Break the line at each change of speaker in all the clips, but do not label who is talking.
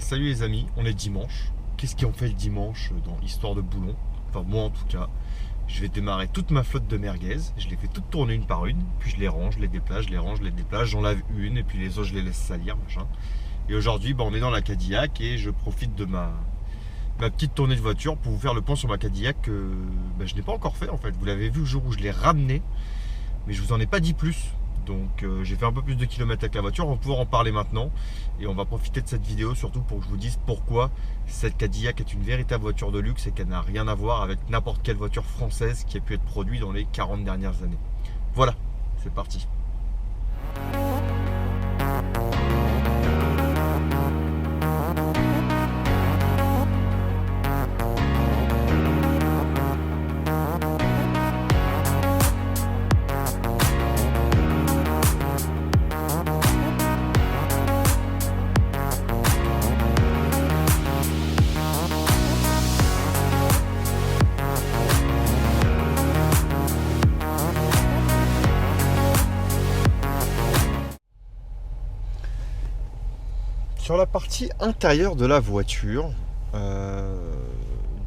Salut les amis, on est dimanche. Qu'est-ce qu'on fait le dimanche dans Histoire de Boulon? Enfin moi en tout cas, je vais démarrer toute ma flotte de merguez. Je les fais toutes tourner une par une, puis je les range, je les déplace, je les range, je les déplace, j'en lave une et puis les autres je les laisse salir, machin. Et aujourd'hui on est dans la Cadillac et je profite de ma petite tournée de voiture pour vous faire le point sur ma Cadillac que je n'ai pas encore fait en fait. Vous l'avez vu le jour où je l'ai ramené, mais je vous en ai pas dit plus. Donc j'ai fait un peu plus de kilomètres avec la voiture, on va pouvoir en parler maintenant et on va profiter de cette vidéo surtout pour que je vous dise pourquoi cette Cadillac est une véritable voiture de luxe et qu'elle n'a rien à voir avec n'importe quelle voiture française qui a pu être produite dans les 40 dernières années. Voilà, c'est parti. Sur la partie intérieure de la voiture,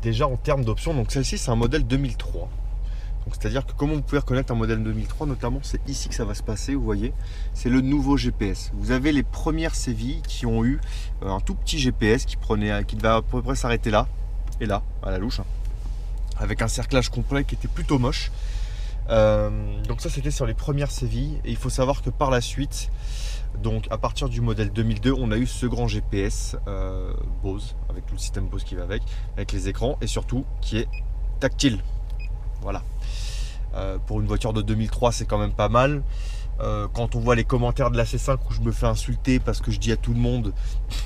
déjà en termes d'options, donc celle-ci c'est un modèle 2003. Donc c'est-à-dire que comment vous pouvez reconnaître un modèle 2003, notamment c'est ici que ça va se passer, vous voyez, c'est le nouveau GPS. Vous avez les premières séries qui ont eu un tout petit GPS qui devait à peu près s'arrêter là, et là, à la louche, hein, avec un cerclage complet qui était plutôt moche. Donc ça c'était sur les premières séries, et il faut savoir que par la suite, donc à partir du modèle 2002, on a eu ce grand GPS Bose, avec tout le système Bose qui va avec les écrans, et surtout qui est tactile. Voilà. Pour une voiture de 2003, c'est quand même pas mal. Quand on voit les commentaires de la C5 où je me fais insulter parce que je dis à tout le monde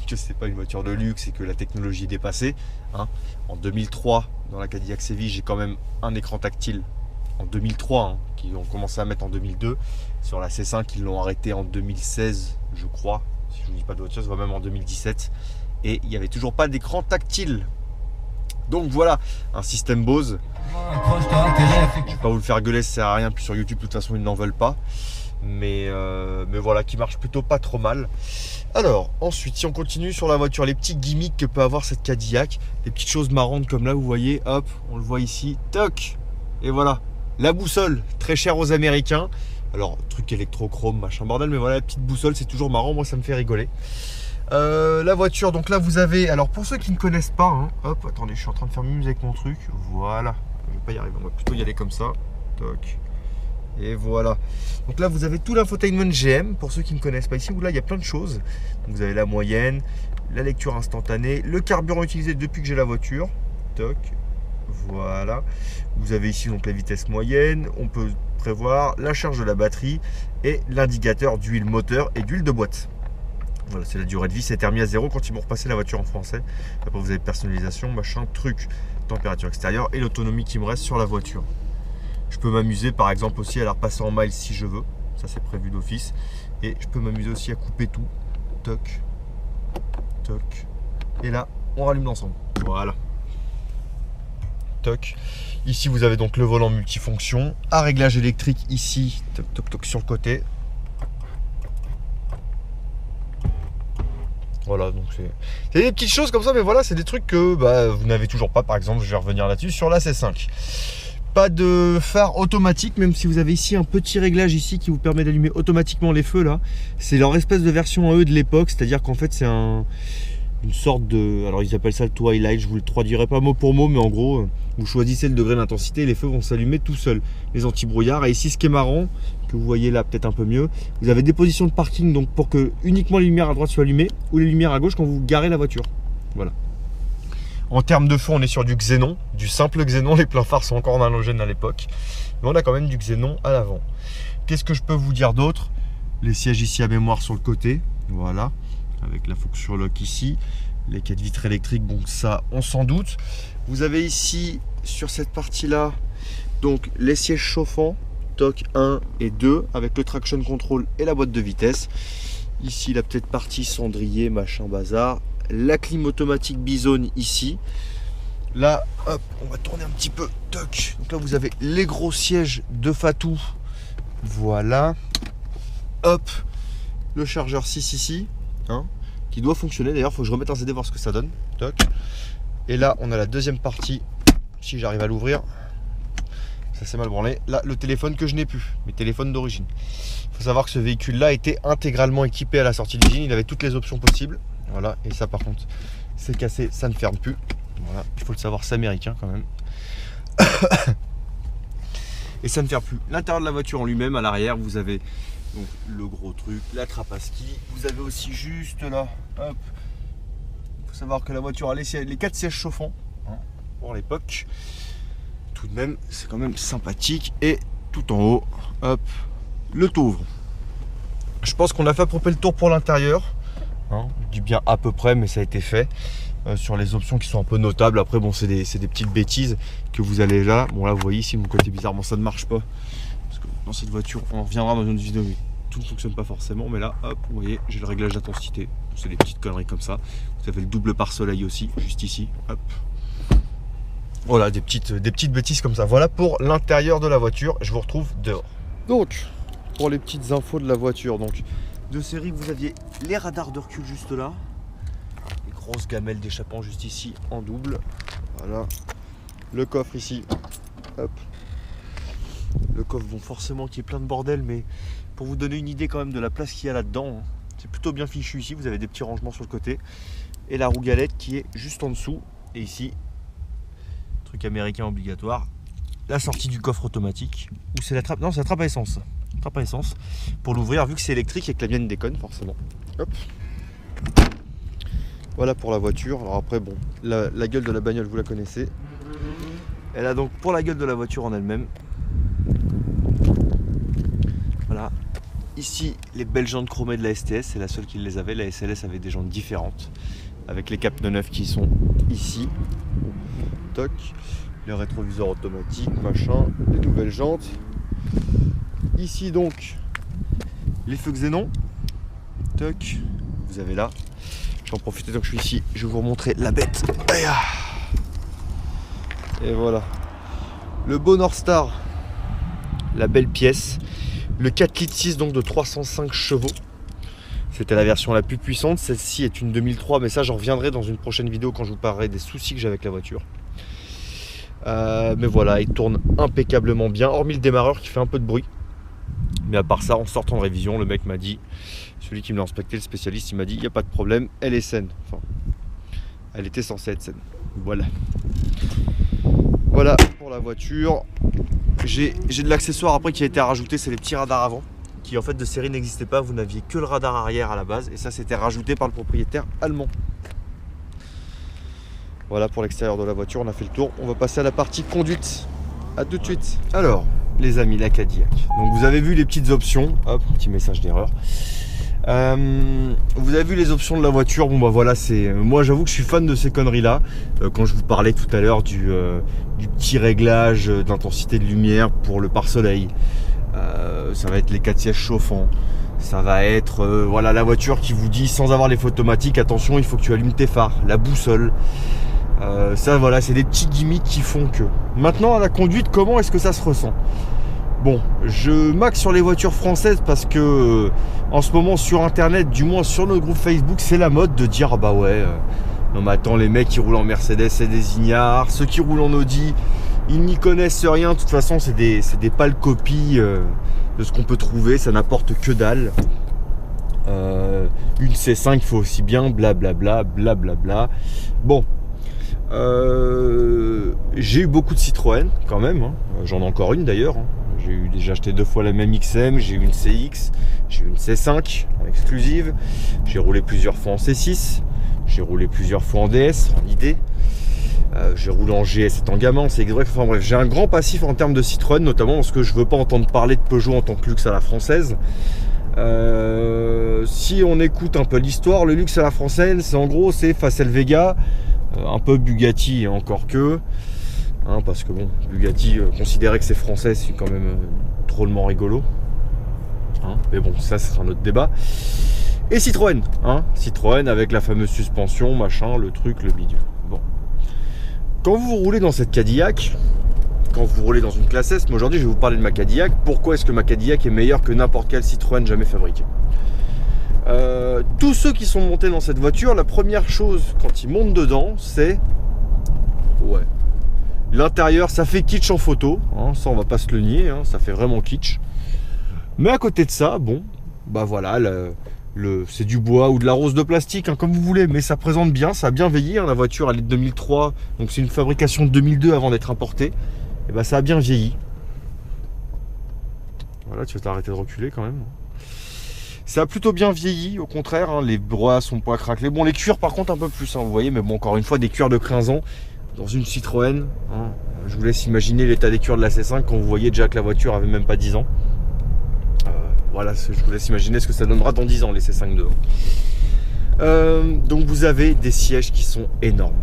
que c'est pas une voiture de luxe et que la technologie est dépassée, hein. En 2003, dans la Cadillac CVI, j'ai quand même un écran tactile en 2003, hein, qu'ils ont commencé à mettre en 2002. Sur la C5, ils l'ont arrêté en 2016, je crois. Si je ne dis pas de voiture, ça va même en 2017. Et il n'y avait toujours pas d'écran tactile. Donc voilà, un système Bose. Je ne vais pas vous le faire gueuler, ça sert à rien. Puis sur YouTube, de toute façon, ils n'en veulent pas. Mais voilà, qui marche plutôt pas trop mal. Alors, ensuite, si on continue sur la voiture, les petits gimmicks que peut avoir cette Cadillac, des petites choses marrantes comme là, vous voyez, hop, on le voit ici, toc. Et voilà, la boussole, très chère aux Américains. Alors, truc électrochrome, machin bordel, mais voilà, la petite boussole, c'est toujours marrant, moi ça me fait rigoler. La voiture, donc là vous avez, alors pour ceux qui ne connaissent pas, hein, hop, attendez, je suis en train de faire muse avec mon truc, voilà, je vais pas y arriver, on va plutôt y aller comme ça, toc, et voilà. Donc là vous avez tout l'infotainment GM, pour ceux qui ne connaissent pas ici, où là il y a plein de choses. Donc, vous avez la moyenne, la lecture instantanée, le carburant utilisé depuis que j'ai la voiture, toc, voilà. Vous avez ici donc la vitesse moyenne, on peut prévoir la charge de la batterie et l'indicateur d'huile moteur et d'huile de boîte. Voilà, c'est la durée de vie, c'est remis à 0 quand ils vont repasser la voiture en français. Après vous avez personnalisation, machin, truc, température extérieure et l'autonomie qui me reste sur la voiture. Je peux m'amuser par exemple aussi à la repasser en miles si je veux, ça c'est prévu d'office. Et je peux m'amuser aussi à couper tout, toc, toc, et là on rallume l'ensemble, voilà. Toc. Ici vous avez donc le volant multifonction, à réglage électrique ici, toc toc toc sur le côté. Voilà, donc c'est des petites choses comme ça, mais voilà, c'est des trucs que vous n'avez toujours pas. Par exemple, je vais revenir là-dessus sur la C5. Pas de phare automatique, même si vous avez ici un petit réglage ici qui vous permet d'allumer automatiquement les feux là. C'est leur espèce de version à eux de l'époque, c'est-à-dire qu'en fait c'est une sorte de, alors ils appellent ça le twilight, je vous le traduirai pas mot pour mot, mais en gros vous choisissez le degré d'intensité et les feux vont s'allumer tout seuls, les anti-brouillards. Et ici ce qui est marrant, que vous voyez là peut-être un peu mieux, vous avez des positions de parking donc pour que uniquement les lumières à droite soient allumées ou les lumières à gauche quand vous garez la voiture. Voilà. En termes de feu, on est sur du xénon, du simple xénon, les pleins phares sont encore en halogène à l'époque, mais on a quand même du xénon à l'avant. Qu'est-ce que je peux vous dire d'autre? Les sièges ici à mémoire sur le côté, voilà, avec la fonction lock ici, les 4 vitres électriques, bon ça on s'en doute. Vous avez ici sur cette partie là donc les sièges chauffants, toc 1 et 2 avec le traction control et la boîte de vitesse. Ici la petite partie cendrier, machin bazar, la clim automatique Bizone ici. Là hop, on va tourner un petit peu, toc. Donc là vous avez les gros sièges de Fatou, voilà, hop, le chargeur 6 ici, hein. qui doit fonctionner. D'ailleurs, il faut que je remette un CD voir ce que ça donne. Toc. Et là, on a la deuxième partie. Si j'arrive à l'ouvrir, ça s'est mal branlé. Là, le téléphone que je n'ai plus, mes téléphones d'origine. Il faut savoir que ce véhicule-là était intégralement équipé à la sortie de l'usine. Il avait toutes les options possibles. Voilà. Et ça, par contre, c'est cassé, ça ne ferme plus. Voilà. Il faut le savoir, c'est américain quand même. Et ça ne ferme plus. L'intérieur de la voiture en lui-même, à l'arrière, vous avez donc le gros truc, la trappe à ski. Vous avez aussi juste là, hop. Il faut savoir que la voiture a les 4 sièges chauffants, hein, pour l'époque. Tout de même, c'est quand même sympathique. Et tout en haut, hop, le toit ouvre. Je pense qu'on a fait à peu près le tour pour l'intérieur. Hein, je dis bien à peu près, mais ça a été fait. Sur les options qui sont un peu notables. Après, bon, c'est des petites bêtises que vous allez là. Bon, là, vous voyez ici mon côté bizarre. Bon, ça ne marche pas. Parce que dans cette voiture, on reviendra dans une vidéo. Tout ne fonctionne pas forcément. Mais là, hop, vous voyez, j'ai le réglage d'intensité. C'est des petites conneries comme ça. Vous avez le double pare-soleil aussi, juste ici. Hop. Voilà, des petites bêtises comme ça. Voilà pour l'intérieur de la voiture. Je vous retrouve dehors. Donc, pour les petites infos de la voiture. Donc, de série, vous aviez les radars de recul juste là. Grosse gamelle d'échappement juste ici en double. Voilà. Le coffre ici. Hop. Le coffre, bon, forcément qui est plein de bordel, mais pour vous donner une idée quand même de la place qu'il y a là-dedans, hein, c'est plutôt bien fichu ici. Vous avez des petits rangements sur le côté. Et la roue galette qui est juste en dessous. Et ici, truc américain obligatoire, la sortie du coffre automatique. Ou c'est la trappe. Non, c'est la trappe à essence. Trappe à essence. Pour l'ouvrir, vu que c'est électrique et que la mienne déconne, forcément. Hop. Voilà pour la voiture. Alors après, bon, la gueule de la bagnole, vous la connaissez. Elle a donc pour la gueule de la voiture en elle-même. Voilà. Ici, les belles jantes chromées de la STS, c'est la seule qui les avait. La SLS avait des jantes différentes. Avec les capes 9 qui sont ici. Toc. Le rétroviseur automatique, machin. Les nouvelles jantes. Ici donc, les feux xénon. Toc. Vous avez là. J'en profite tant que je suis ici, je vais vous remontrer la bête. Et voilà. Le beau North Star, la belle pièce. Le 4 litres 6 donc de 305 chevaux. C'était la version la plus puissante. Celle-ci est une 2003, mais ça j'en reviendrai dans une prochaine vidéo quand je vous parlerai des soucis que j'ai avec la voiture. Mais voilà, il tourne impeccablement bien, hormis le démarreur qui fait un peu de bruit. Mais à part ça, en sortant de révision, le mec m'a dit, celui qui me l'a inspecté, le spécialiste, il m'a dit, il n'y a pas de problème, elle est saine. Enfin, elle était censée être saine. Voilà. Voilà pour la voiture. J'ai de l'accessoire après qui a été rajouté, c'est les petits radars avant, qui en fait de série n'existaient pas. Vous n'aviez que le radar arrière à la base, et ça c'était rajouté par le propriétaire allemand. Voilà pour l'extérieur de la voiture, on a fait le tour. On va passer à la partie conduite. A tout de suite. Alors, les amis, la Cadillac. Donc vous avez vu les petites options. Hop, petit message d'erreur. Vous avez vu les options de la voiture. Bon bah voilà, c'est moi j'avoue que je suis fan de ces conneries là. Quand je vous parlais tout à l'heure du petit réglage d'intensité de lumière pour le pare-soleil. Ça va être les 4 sièges chauffants. Ça va être voilà la voiture qui vous dit sans avoir les feux automatiques, attention, il faut que tu allumes tes phares, la boussole. Ça voilà, c'est des petits gimmicks qui font que. Maintenant à la conduite, comment est-ce que ça se ressent? Bon, je maxe sur les voitures françaises parce que en ce moment sur internet, du moins sur notre groupe Facebook, c'est la mode de dire ah bah ouais, non mais attends, les mecs qui roulent en Mercedes c'est des ignares, ceux qui roulent en Audi, ils n'y connaissent rien, de toute façon c'est des pâles copies de ce qu'on peut trouver, ça n'apporte que dalle. Une C5 faut aussi bien, blablabla, blablabla. Bon. J'ai eu beaucoup de Citroën quand même, hein. J'en ai encore une d'ailleurs, hein. J'ai déjà acheté 2 fois la même XM, j'ai eu une CX, j'ai eu une C5 exclusive, j'ai roulé plusieurs fois en C6, j'ai roulé plusieurs fois en DS, en ID, j'ai roulé en GS étant gamin, c'est vrai, enfin bref, j'ai un grand passif en termes de Citroën, notamment parce que je veux pas entendre parler de Peugeot en tant que luxe à la française. Si on écoute un peu l'histoire, le luxe à la française, c'est en gros c'est Facel Vega, un peu Bugatti encore que, hein, parce que bon, Bugatti considérer que c'est français, c'est quand même drôlement rigolo, hein, mais bon, ça sera un autre débat. Et Citroën, hein, Citroën avec la fameuse suspension, machin, le truc, le bidule. Bon, quand vous roulez dans cette Cadillac, quand vous roulez dans une classe S, mais aujourd'hui je vais vous parler de ma Cadillac. Pourquoi est-ce que ma Cadillac est meilleure que n'importe quel Citroën jamais fabriqué? Tous ceux qui sont montés dans cette voiture, la première chose quand ils montent dedans, c'est... Ouais. L'intérieur, ça fait kitsch en photo, hein, ça on va pas se le nier, hein, ça fait vraiment kitsch. Mais à côté de ça, bon, bah voilà, c'est du bois ou de la rose de plastique, hein, comme vous voulez, mais ça présente bien, ça a bien vieilli, hein, la voiture elle est de 2003, donc c'est une fabrication de 2002 avant d'être importée, et bah ça a bien vieilli. Voilà, tu vas t'arrêter de reculer quand même. Ça a plutôt bien vieilli, au contraire, hein, les bois sont pas craquelés. Bon, les cuirs par contre un peu plus, hein, vous voyez, mais bon, encore une fois, des cuirs de 15 ans dans une Citroën, hein, je vous laisse imaginer l'état des cuirs de la C5 quand vous voyez déjà que la voiture avait même pas 10 ans. Voilà, je vous laisse imaginer ce que ça donnera dans 10 ans, les C5 devant. Donc vous avez des sièges qui sont énormes.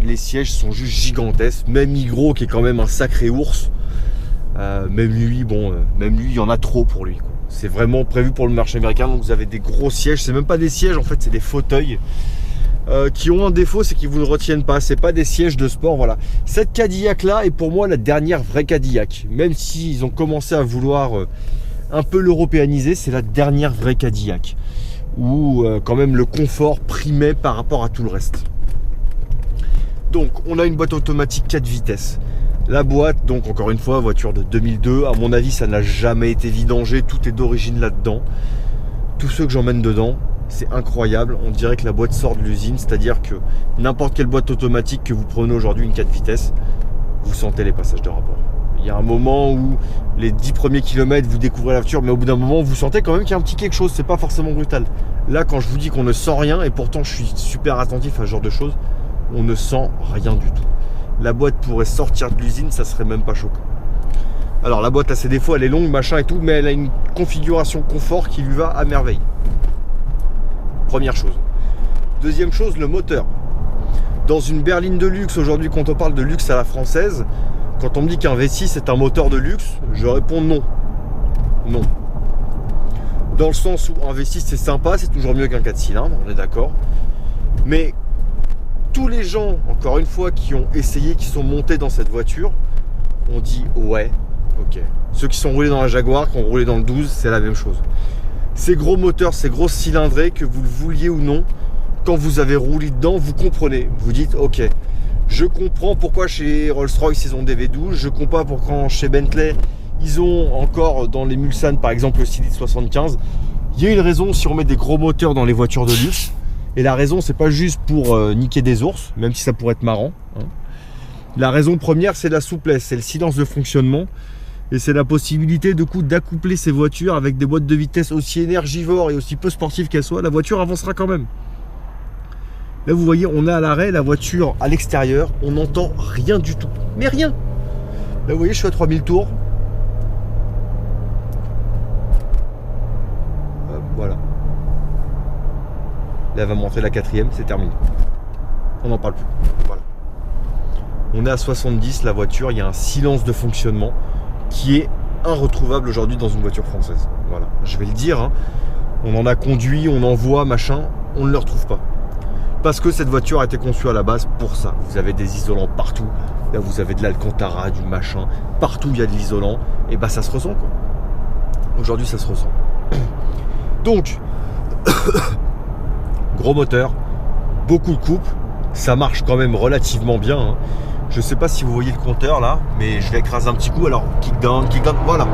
Les sièges sont juste gigantesques. Même Migros, qui est quand même un sacré ours, même lui, il y en a trop pour lui, quoi. C'est vraiment prévu pour le marché américain. Donc vous avez des gros sièges. C'est même pas des sièges, en fait, c'est des fauteuils. Qui ont un défaut, c'est qu'ils vous ne retiennent pas. C'est pas des sièges de sport, voilà. Cette Cadillac là est pour moi la dernière vraie Cadillac. Même s'ils ont commencé à vouloir un peu l'européaniser, c'est la dernière vraie Cadillac. Où quand même le confort primait par rapport à tout le reste. Donc on a une boîte automatique 4 vitesses. La boîte, donc encore une fois, voiture de 2002. À mon avis, ça n'a jamais été vidangé. Tout est d'origine là-dedans. Tous ceux que j'emmène dedans, c'est incroyable, on dirait que la boîte sort de l'usine, c'est-à-dire que n'importe quelle boîte automatique que vous prenez aujourd'hui, une 4 vitesses, vous sentez les passages de rapport. Il y a un moment où les 10 premiers kilomètres, vous découvrez la voiture, mais au bout d'un moment, vous sentez quand même qu'il y a un petit quelque chose, c'est pas forcément brutal. Là, quand je vous dis qu'on ne sent rien, et pourtant je suis super attentif à ce genre de choses, on ne sent rien du tout. La boîte pourrait sortir de l'usine, ça serait même pas choquant. Alors la boîte a ses défauts, elle est longue, machin et tout, mais elle a une configuration confort qui lui va à merveille. Première chose. Deuxième chose, le moteur. Dans une berline de luxe, aujourd'hui quand on parle de luxe à la française, quand on me dit qu'un V6 est un moteur de luxe, je réponds non. Non. Dans le sens où un V6 c'est sympa, c'est toujours mieux qu'un 4 cylindres, on est d'accord. Mais tous les gens, encore une fois, qui ont essayé, qui sont montés dans cette voiture, ont dit ouais, ok. Ceux qui sont roulés dans la Jaguar, qui ont roulé dans le 12, c'est la même chose. Ces gros moteurs, ces grosses cylindrées, que vous le vouliez ou non, quand vous avez roulé dedans, vous comprenez. Vous dites, ok, je comprends pourquoi chez Rolls-Royce, ils ont des V12. Je comprends pourquoi chez Bentley, ils ont encore dans les Mulsanne, par exemple, le Silite 75. Il y a une raison si on met des gros moteurs dans les voitures de luxe. Et la raison, c'est pas juste pour niquer des ours, même si ça pourrait être marrant, hein. La raison première, c'est la souplesse, c'est le silence de fonctionnement. Et c'est la possibilité de coup d'accoupler ces voitures avec des boîtes de vitesse aussi énergivores et aussi peu sportives qu'elles soient. La voiture avancera quand même. Là vous voyez, on est à l'arrêt, la voiture à l'extérieur, on n'entend rien du tout. Mais rien. Là vous voyez, je suis à 3000 tours. Voilà. Là elle va montrer la 4e, c'est terminé. On n'en parle plus. Voilà. On est à 70, la voiture, il y a un silence de fonctionnement qui est irretrouvable aujourd'hui dans une voiture française. Voilà, je vais le dire, hein. On en a conduit, on en voit, machin, on ne le retrouve pas. Parce que cette voiture a été conçue à la base pour ça. Vous avez des isolants partout. Là, vous avez de l'Alcantara, du machin. Partout, il y a de l'isolant. Et bah, ça se ressent, quoi. Aujourd'hui, ça se ressent. Donc, gros moteur, beaucoup de coupe. Ça marche quand même relativement bien, hein. Je sais pas si vous voyez le compteur là, mais je vais écraser un petit coup. Alors, kick down, voilà.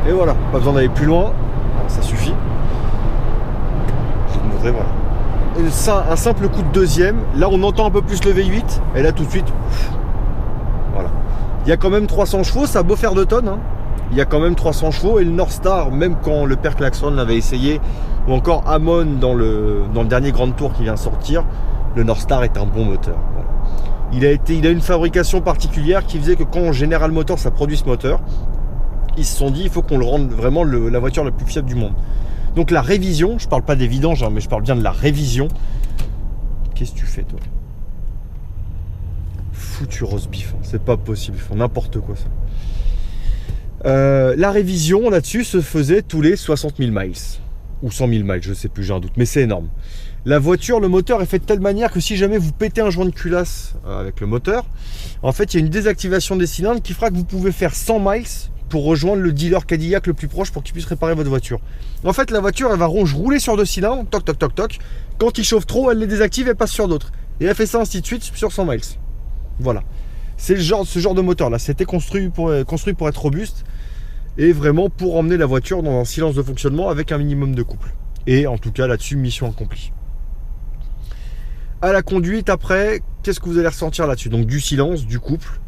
Et voilà, pas besoin d'aller plus loin, ça suffit. Je vais vous montrer, voilà. Ça, un simple coup de deuxième, là on entend un peu plus le V8, et là tout de suite, voilà. Il y a quand même 300 chevaux, ça a beau faire 2 tonnes, hein. Il y a quand même 300 chevaux, et le North Star, même quand le père Klaxon l'avait essayé, ou encore Hamon dans le dernier Grand Tour qui vient de sortir, le North Star est un bon moteur. Voilà. Il a une fabrication particulière qui faisait que quand General Motors a produit ce moteur, ils se sont dit il faut qu'on le rende vraiment la voiture la plus fiable du monde. Donc la révision, je parle pas des vidanges, hein, mais je parle bien de la révision. Qu'est-ce que tu fais toi? Foutu roast beef, hein. C'est pas possible, ils font n'importe quoi ça. La révision là-dessus se faisait tous les 60 000 miles. Ou 100 000 miles, je sais plus, j'ai un doute, mais c'est énorme. La voiture, le moteur est fait de telle manière que si jamais vous pétez un joint de culasse avec le moteur, en fait il y a une désactivation des cylindres qui fera que vous pouvez faire 100 miles pour rejoindre le dealer Cadillac le plus proche pour qu'il puisse réparer votre voiture. En fait, la voiture, elle va rouler sur 2 cylindres, toc, toc, toc, toc. Quand il chauffe trop, elle les désactive et passe sur d'autres. Et elle fait ça ainsi de suite sur 100 miles. Voilà. C'est ce genre de moteur là. C'était construit pour être robuste et vraiment pour emmener la voiture dans un silence de fonctionnement avec un minimum de couple. Et en tout cas, là-dessus, mission accomplie. À la conduite, après, qu'est-ce que vous allez ressentir là-dessus? Donc du silence, du couple.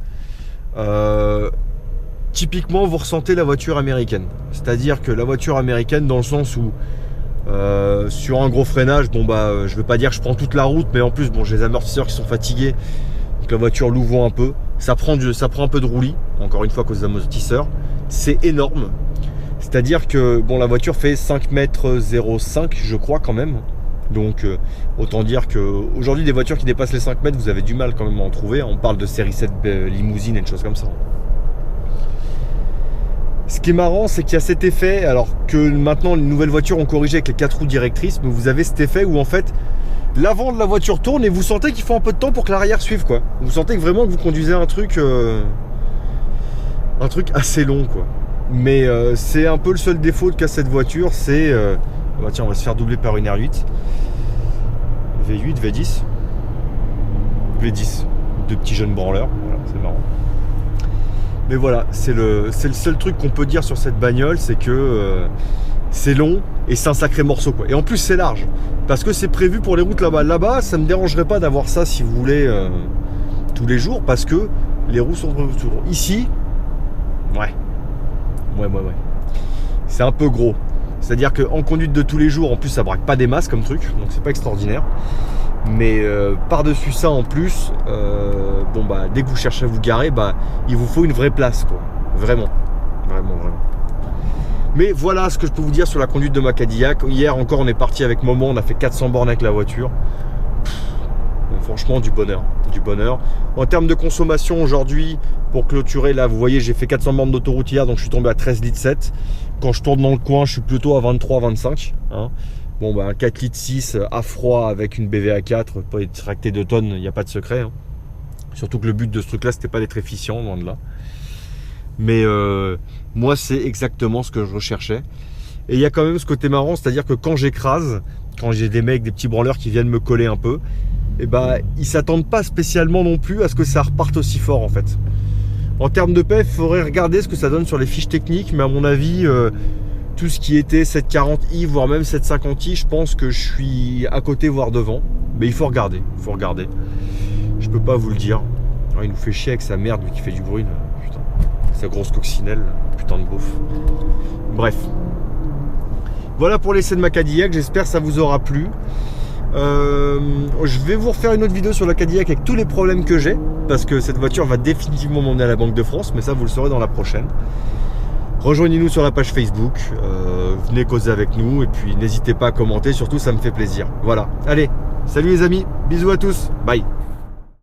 Typiquement, vous ressentez la voiture américaine. C'est-à-dire que la voiture américaine, dans le sens où sur un gros freinage, bon bah, je veux pas dire que je prends toute la route, mais en plus, bon, j'ai les amortisseurs qui sont fatigués, donc la voiture louvoie un peu. Ça prend un peu de roulis, encore une fois à cause des amortisseurs. C'est énorme. C'est-à-dire que bon, la voiture fait 5,05 m, je crois quand même. Donc autant dire qu'aujourd'hui, des voitures qui dépassent les 5 mètres, vous avez du mal quand même à en trouver. On parle de série 7 limousine et de choses comme ça. Ce qui est marrant, c'est qu'il y a cet effet, alors que maintenant les nouvelles voitures ont corrigé avec les 4 roues directrices, mais vous avez cet effet où en fait l'avant de la voiture tourne et vous sentez qu'il faut un peu de temps pour que l'arrière suive, quoi. Vous sentez que vraiment que vous conduisez un truc assez long, quoi. Mais c'est un peu le seul défaut qu'a cette voiture, c'est bah tiens, on va se faire doubler par une R8 V8, V10 V10, deux petits jeunes branleurs, voilà, c'est marrant. Mais voilà, c'est le seul truc qu'on peut dire sur cette bagnole, c'est que c'est long et c'est un sacré morceau, quoi. Et en plus c'est large, parce que c'est prévu pour les routes là-bas. Là-bas, ça me dérangerait pas d'avoir ça si vous voulez tous les jours, parce que les roues sont prévues toujours. Ici, ouais. C'est un peu gros. C'est-à-dire qu'en conduite de tous les jours, en plus ça braque pas des masses comme truc, donc c'est pas extraordinaire. Mais par-dessus ça en plus, bon bah dès que vous cherchez à vous garer, bah il vous faut une vraie place, quoi. Vraiment. Mais voilà ce que je peux vous dire sur la conduite de ma Cadillac. Hier encore on est parti avec Momo, on a fait 400 bornes avec la voiture. Franchement du bonheur. En termes de consommation aujourd'hui, pour clôturer là, vous voyez j'ai fait 400 bornes d'autoroute hier, donc je suis tombé à 13,7 litres. Quand je tourne dans le coin, je suis plutôt à 23-25. Hein. Bon bah un 4,6 litres à froid avec une BVA 4, pas être tracté 2 tonnes, il n'y a pas de secret. Hein. Surtout que le but de ce truc là, c'était pas d'être efficient, loin de là. Mais moi c'est exactement ce que je recherchais. Et il y a quand même ce côté marrant, c'est-à-dire que quand j'écrase, quand j'ai des mecs, des petits branleurs qui viennent me coller un peu, et bah ils s'attendent pas spécialement non plus à ce que ça reparte aussi fort en fait. En termes de PEF, il faudrait regarder ce que ça donne sur les fiches techniques, mais à mon avis, tout ce qui était 740i, voire même 750i, je pense que je suis à côté, voire devant. Mais il faut regarder, Je peux pas vous le dire. Alors, il nous fait chier avec sa merde, lui qui fait du bruit, là. Putain. Sa grosse coccinelle, putain de beauf. Bref. Voilà pour l'essai de ma Cadillac, j'espère que ça vous aura plu. Je vais vous refaire une autre vidéo sur la Cadillac avec tous les problèmes que j'ai, parce que cette voiture va définitivement m'emmener à la Banque de France, mais ça vous le saurez dans la prochaine. Rejoignez-nous sur la page Facebook, venez causer avec nous et puis n'hésitez pas à commenter, surtout ça me fait plaisir. Voilà, allez, salut les amis, bisous à tous, bye.